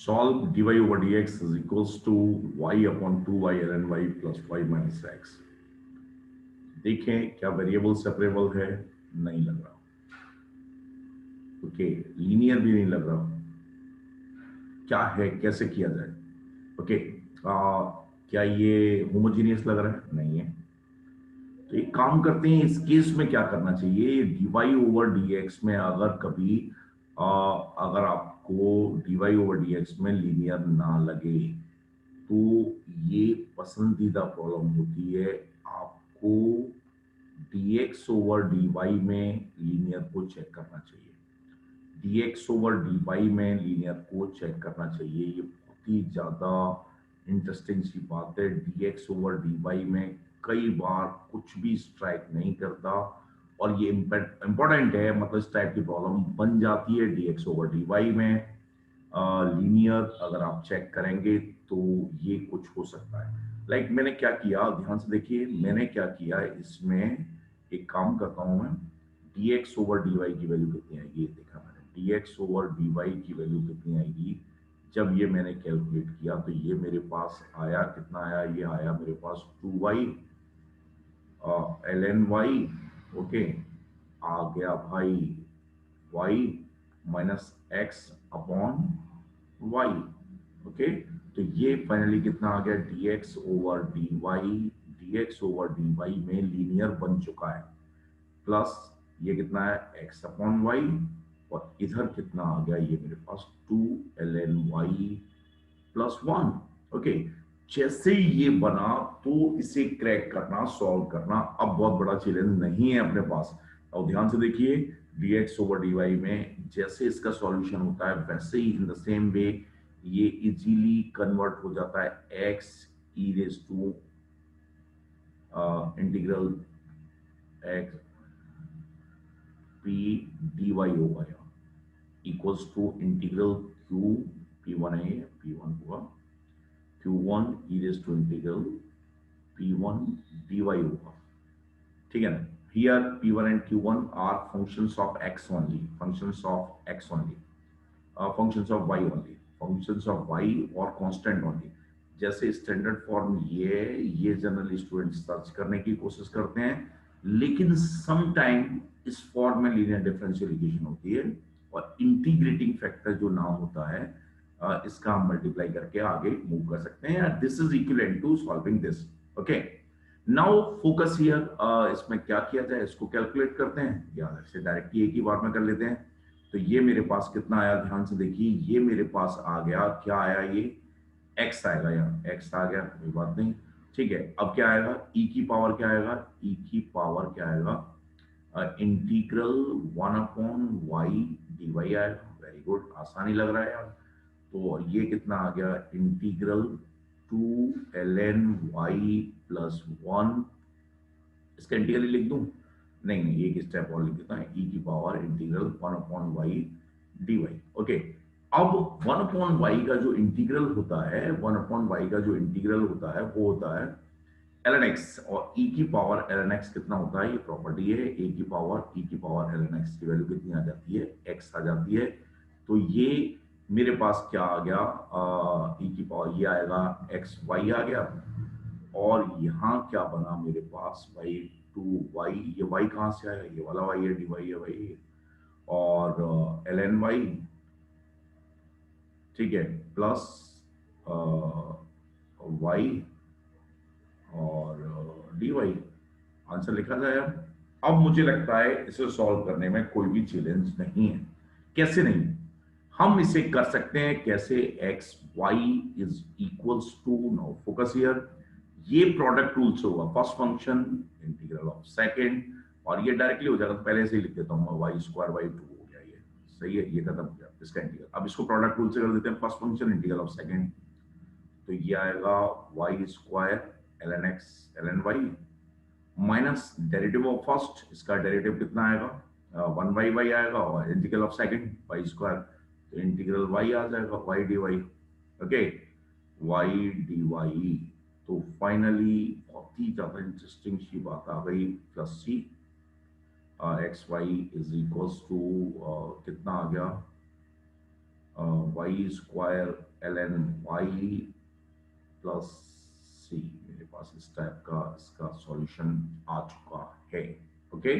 Solve dy over dx is equals to y upon 2y ln y plus y minus x। देखें क्या variable separable है, नहीं लग रहा। ओके, लीनियर भी नहीं लग रहा। क्या है, कैसे किया जाए? ओके, क्या ये होमोजीनियस लग रहा है? नहीं है। तो एक काम करते हैं, इस केस में क्या करना चाहिए, dy ओवर dx में अगर कभी अगर आपको dy ओवर dx में लीनियर ना लगे तो ये पसंदीदा प्रॉब्लम होती है। आपको dx ओवर dy में लीनियर को चेक करना चाहिए। dx ओवर dy में लीनियर को चेक करना चाहिए। ये बहुत ही ज्यादा इंटरेस्टिंग सी बात है। dx ओवर dy में कई बार कुछ भी स्ट्राइक नहीं करता और ये इंपॉर्टेंट है, मतलब इस टाइप की प्रॉब्लम बन जाती है dx ओवर dy में। लीनियर अगर आप चेक करेंगे तो ये कुछ हो सकता है। लाइक मैंने क्या किया, ध्यान से देखिए, मैंने क्या किया इसमें। एक काम करता हूं मैं, dx ओवर dy की वैल्यू कितनी आएगी, देखा मैंने dx ओवर dy की वैल्यू कितनी आएगी। जब ये मैंने कैलकुलेट किया तो ये मेरे पास आया, कितना आया, ये आया मेरे पास 2y ln y। ओके, आ गया भाई y minus x upon y। Okay, तो ये फाइनली कितना आ गया, dx over dy। dx over dy में लीनियर बन चुका है, प्लस ये कितना है x अपॉन y, और इधर कितना आ गया, ये मेरे पास 2 ln y प्लस 1। ओके, जैसे ही ये बना तो इसे क्रैक करना, सॉल्व करना अब बहुत बड़ा चैलेंज नहीं है अपने पास। और ध्यान से देखिए, dx ओवर dy में जैसे इसका सॉल्यूशन होता है वैसे ही इन द सेम वे ये इजीली कन्वर्ट हो जाता है x e raise to integral x p dy over equals to integral q p1 है, p1 होगा q1 e raise to integral p1 dy होगा। ठीक है ना? Here p1 and q1 are functions of x only, functions of x only, functions of y only, functions of y और constant only। जैसे standard form ये generally student search करने की कोशिश करते हैं, लेकिन सम टाइम इस फॉर्म में लीनियर डिफरेंशियल इक्वेशन होती है और इंटीग्रेटिंग फैक्टर जो नाम होता है इसका हम मल्टीप्लाई करके आगे मूव कर सकते हैं। This is equivalent to solving this. Okay, now focus here, इसमें क्या किया जाए, इसको कैलकुलेट करते हैं या ऐसे डायरेक्टली एक ही बार में कर लेते हैं। तो ये मेरे पास कितना आया, ध्यान से देखिए, ये मेरे पास आ गया, क्या आया, ये x आएगा, यहाँ x आ गया, कोई बात नहीं। ठीक है, अब क्या आएगा, e की पावर क्या आएगा, e की पावर क्या आएगा, integral 1 upon y d y आएगा। वेरी गुड, आसानी लग रहा है यार। तो ये कितना आ गया, इंटीग्रल 2 ln y प्लस 1। इसका इंटीग्रल लिख दूं, नहीं नहीं, एक स्टेप और लिख देता है, e की power integral 1 upon y d y. Okay, अब 1 अपॉन वाई का जो इंटीग्रल होता है, 1 अपॉन वाई का जो इंटीग्रल होता है वो होता है ln x, और e की पावर ln x कितना होता है, ये प्रॉपर्टी है, a की पावर e की पावर ln x की वैल्यू कितनी आ जाती है, x आ जाती है। तो ये मेरे पास क्या आ गया, e की पावर ये आएगा x y आ गया, और यहाँ क्या बना मेरे पास, वाई टू वाई, ये वाई कहाँ से आया, ये वाला वाई है, डी वाई है भाई, और एल एन वाई, ठीक है, प्लस वाई और डी वाई। आंसर लिखा जाए। अब मुझे लगता है इसे सॉल्व करने में कोई भी चैलेंज नहीं है। कैसे नहीं, हम इसे कर सकते हैं कैसे, x y is equals to, now focus here, ये प्रोडक्ट रूल से होगा, first function integral of second, और ये डायरेक्टली हो जाएगा, तो पहले से ही लिख देता हूं, वाई स्क्वायर बाई 2 हो गया, ये सही है, ये खत्म हो गया इसका इंटीग्रल। अब इसको प्रोडक्ट रूल से कर देते हैं, first function integral of second, तो ये आएगा y square l n x l n y minus derivative of first, इसका डेरिवेटिव कितना आएगा, 1 बाई वाई आएगा, और integral of second y square, तो इंटीग्रल वाई आ जाएगा, y d y. Okay, y d y. तो फाइनली बहुत ही ज्यादा इंटरेस्टिंग सी बात आ गई, plus c x y is equals to कितना आ गया, Y square ln Y plus C, मेरे पास इस टाइप का इसका सॉल्यूशन आ चुका है। ओके,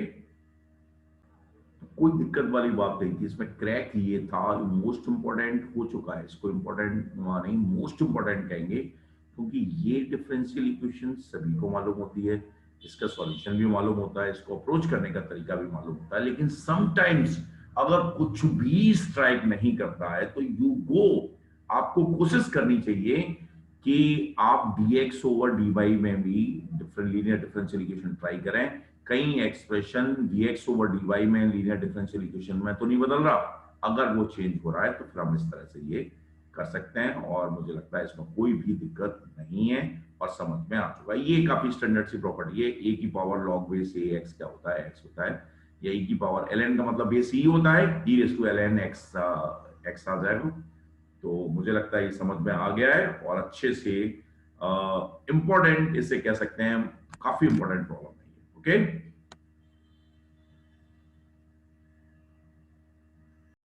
कोई दिक्कत वाली बात नहीं थी इसमें। क्रैक ये था, मोस्ट इंपॉर्टेंट हो चुका है, इसको इंपॉर्टेंट नहीं मोस्ट इंपॉर्टेंट कहेंगे, क्योंकि ये डिफरेंशियल इक्वेशन सभी को मालूम होती है, इसका सॉल्यूशन भी मालूम होता है, इसको अप्रोच करने का तरीका भी मालूम होता है। लेकिन समटाइम्स अगर कुछ भी स्ट्राइक नहीं करता है तो यू गो, आपको कोशिश करनी चाहिए कि आप dx ओवर dy में भी different linear differential equation try करें। कहीं एक्सप्रेशन dx ओवर dy में लीनियर डिफरेंशियल इक्वेशन में तो नहीं बदल रहा, अगर वो चेंज हो रहा है तो फिर हम इस तरह से ये कर सकते हैं, और मुझे लगता है इसमें कोई भी दिक्कत नहीं है और समझ में आ चुका है। ये काफी स्टैंडर्ड सी प्रॉपर्टी है, a की power log base a x क्या होता है, x होता है, या e की पावर ln का मतलब बेस e होता है, e raise to ln x x आ जाएगा। तो मुझे लगता है ये समझ में आ गया है और अच्छे से इंपॉर्टेंट इसे कह सकते हैं, काफी इंपॉर्टेंट प्रॉब्लम है। ओके,